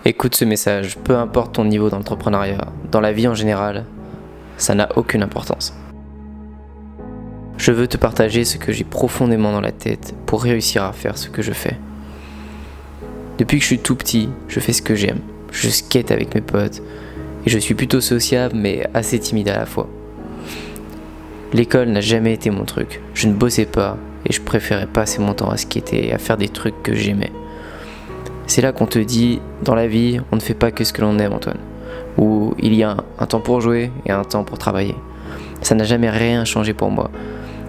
Écoute ce message, peu importe ton niveau d'entrepreneuriat, dans la vie en général, ça n'a aucune importance. Je veux te partager ce que j'ai profondément dans la tête pour réussir à faire ce que je fais. Depuis que je suis tout petit, je fais ce que j'aime. Je skate avec mes potes et je suis plutôt sociable mais assez timide à la fois. L'école n'a jamais été mon truc. Je ne bossais pas et je préférais passer mon temps à skater et à faire des trucs que j'aimais. C'est là qu'on te dit, dans la vie, on ne fait pas que ce que l'on aime, Antoine. Où il y a un temps pour jouer et un temps pour travailler. Ça n'a jamais rien changé pour moi,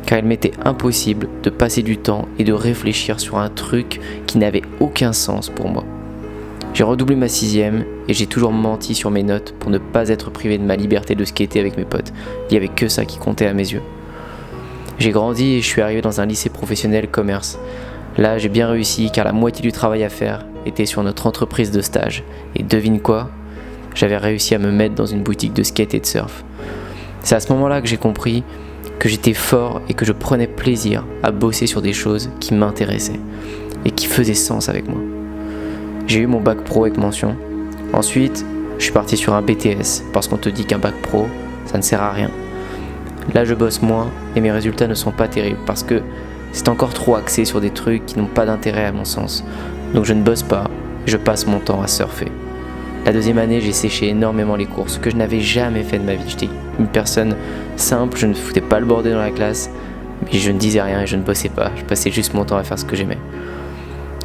car il m'était impossible de passer du temps et de réfléchir sur un truc qui n'avait aucun sens pour moi. J'ai redoublé ma 6e et j'ai toujours menti sur mes notes pour ne pas être privé de ma liberté de skater avec mes potes. Il n'y avait que ça qui comptait à mes yeux. J'ai grandi et je suis arrivé dans un lycée professionnel commerce. Là, j'ai bien réussi car la moitié du travail à faire était sur notre entreprise de stage. Et devine quoi ? J'avais réussi à me mettre dans une boutique de skate et de surf. C'est à ce moment-là que j'ai compris que j'étais fort et que je prenais plaisir à bosser sur des choses qui m'intéressaient et qui faisaient sens avec moi. J'ai eu mon bac pro avec mention. Ensuite, je suis parti sur un BTS parce qu'on te dit qu'un bac pro, ça ne sert à rien. Là, je bosse moins et mes résultats ne sont pas terribles parce que c'est encore trop axé sur des trucs qui n'ont pas d'intérêt à mon sens. Donc je ne bosse pas, je passe mon temps à surfer. La 2e année, j'ai séché énormément les cours, ce que je n'avais jamais fait de ma vie. J'étais une personne simple, je ne foutais pas le bordel dans la classe, mais je ne disais rien et je ne bossais pas. Je passais juste mon temps à faire ce que j'aimais.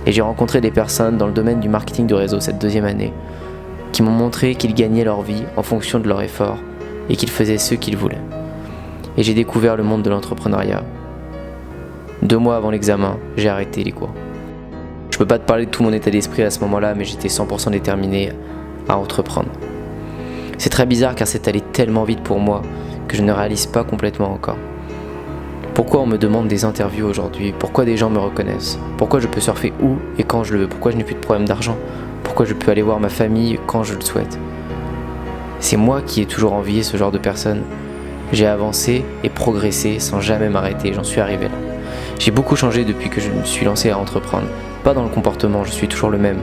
Et j'ai rencontré des personnes dans le domaine du marketing de réseau cette 2e année qui m'ont montré qu'ils gagnaient leur vie en fonction de leur effort et qu'ils faisaient ce qu'ils voulaient. Et j'ai découvert le monde de l'entrepreneuriat. 2 mois avant l'examen, j'ai arrêté les cours. Je peux pas te parler de tout mon état d'esprit à ce moment-là, mais j'étais 100% déterminé à entreprendre. C'est très bizarre car c'est allé tellement vite pour moi que je ne réalise pas complètement encore. Pourquoi on me demande des interviews aujourd'hui ? Pourquoi des gens me reconnaissent ? Pourquoi je peux surfer où et quand je le veux ? Pourquoi je n'ai plus de problème d'argent ? Pourquoi je peux aller voir ma famille quand je le souhaite ? C'est moi qui ai toujours envié ce genre de personnes. J'ai avancé et progressé sans jamais m'arrêter, j'en suis arrivé là. J'ai beaucoup changé depuis que je me suis lancé à entreprendre. Pas dans le comportement, je suis toujours le même,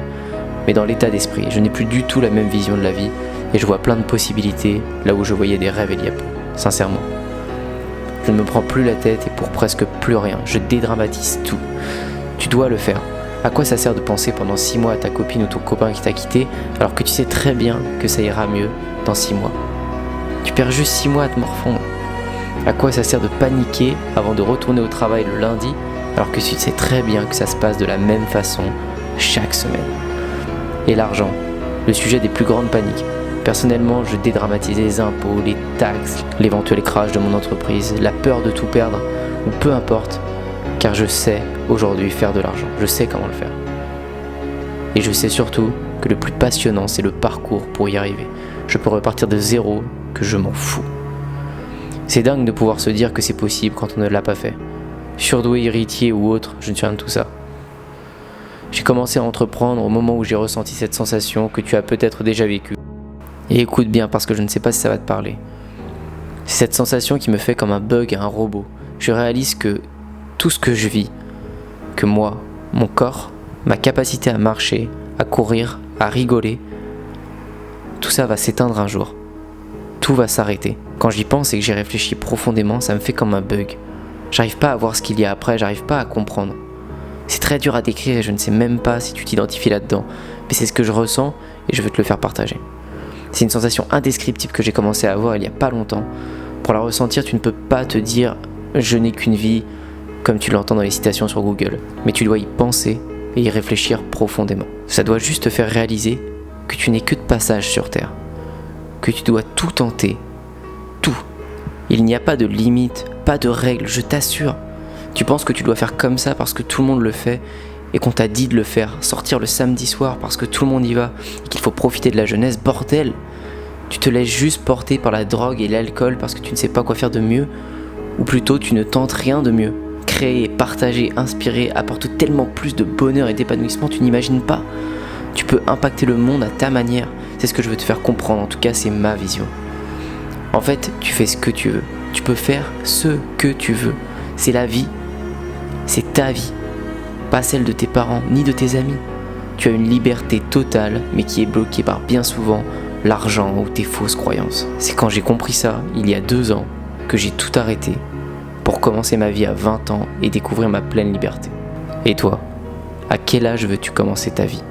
mais dans l'état d'esprit. Je n'ai plus du tout la même vision de la vie et je vois plein de possibilités là où je voyais des rêves il y a peu, sincèrement. Je ne me prends plus la tête et pour presque plus rien, je dédramatise tout. Tu dois le faire. À quoi ça sert de penser pendant 6 mois à ta copine ou ton copain qui t'a quitté alors que tu sais très bien que ça ira mieux dans 6 mois ? Tu perds juste 6 mois à te morfondre. À quoi ça sert de paniquer avant de retourner au travail le lundi alors que tu sais très bien que ça se passe de la même façon chaque semaine ? Et l'argent, le sujet des plus grandes paniques. Personnellement, je dédramatisais les impôts, les taxes, l'éventuel crash de mon entreprise, la peur de tout perdre, ou peu importe, car je sais aujourd'hui faire de l'argent, je sais comment le faire. Et je sais surtout que le plus passionnant, c'est le parcours pour y arriver. Je peux repartir de zéro, que je m'en fous. C'est dingue de pouvoir se dire que c'est possible quand on ne l'a pas fait. Surdoué, héritier ou autre, je ne suis rien de tout ça. J'ai commencé à entreprendre au moment où j'ai ressenti cette sensation que tu as peut-être déjà vécue. Et écoute bien parce que je ne sais pas si ça va te parler. C'est cette sensation qui me fait comme un bug à un robot. Je réalise que tout ce que je vis, que moi, mon corps, ma capacité à marcher, à courir, à rigoler, tout ça va s'éteindre un jour. Tout va s'arrêter. Quand j'y pense et que j'y réfléchis profondément, ça me fait comme un bug. J'arrive pas à voir ce qu'il y a après, j'arrive pas à comprendre. C'est très dur à décrire et je ne sais même pas si tu t'identifies là-dedans, mais c'est ce que je ressens et je veux te le faire partager. C'est une sensation indescriptible que j'ai commencé à avoir il y a pas longtemps. Pour la ressentir, tu ne peux pas te dire « je n'ai qu'une vie » comme tu l'entends dans les citations sur Google, mais tu dois y penser et y réfléchir profondément. Ça doit juste te faire réaliser que tu n'es que de passage sur Terre, que tu dois tout tenter, tout. Il n'y a pas de limite, pas de règles, je t'assure. Tu penses que tu dois faire comme ça parce que tout le monde le fait et qu'on t'a dit de le faire, sortir le samedi soir parce que tout le monde y va et qu'il faut profiter de la jeunesse, bordel. Tu te laisses juste porter par la drogue et l'alcool parce que tu ne sais pas quoi faire de mieux, ou plutôt tu ne tentes rien de mieux. Créer, partager, inspirer apporte tellement plus de bonheur et d'épanouissement, tu n'imagines pas. Tu peux impacter le monde à ta manière, c'est ce que je veux te faire comprendre, en tout cas c'est ma vision. En fait, tu fais ce que tu veux, tu peux faire ce que tu veux, c'est la vie, c'est ta vie, pas celle de tes parents ni de tes amis. Tu as une liberté totale, mais qui est bloquée par bien souvent l'argent ou tes fausses croyances. C'est quand j'ai compris ça, il y a 2 ans, que j'ai tout arrêté pour commencer ma vie à 20 ans et découvrir ma pleine liberté. Et toi, à quel âge veux-tu commencer ta vie ?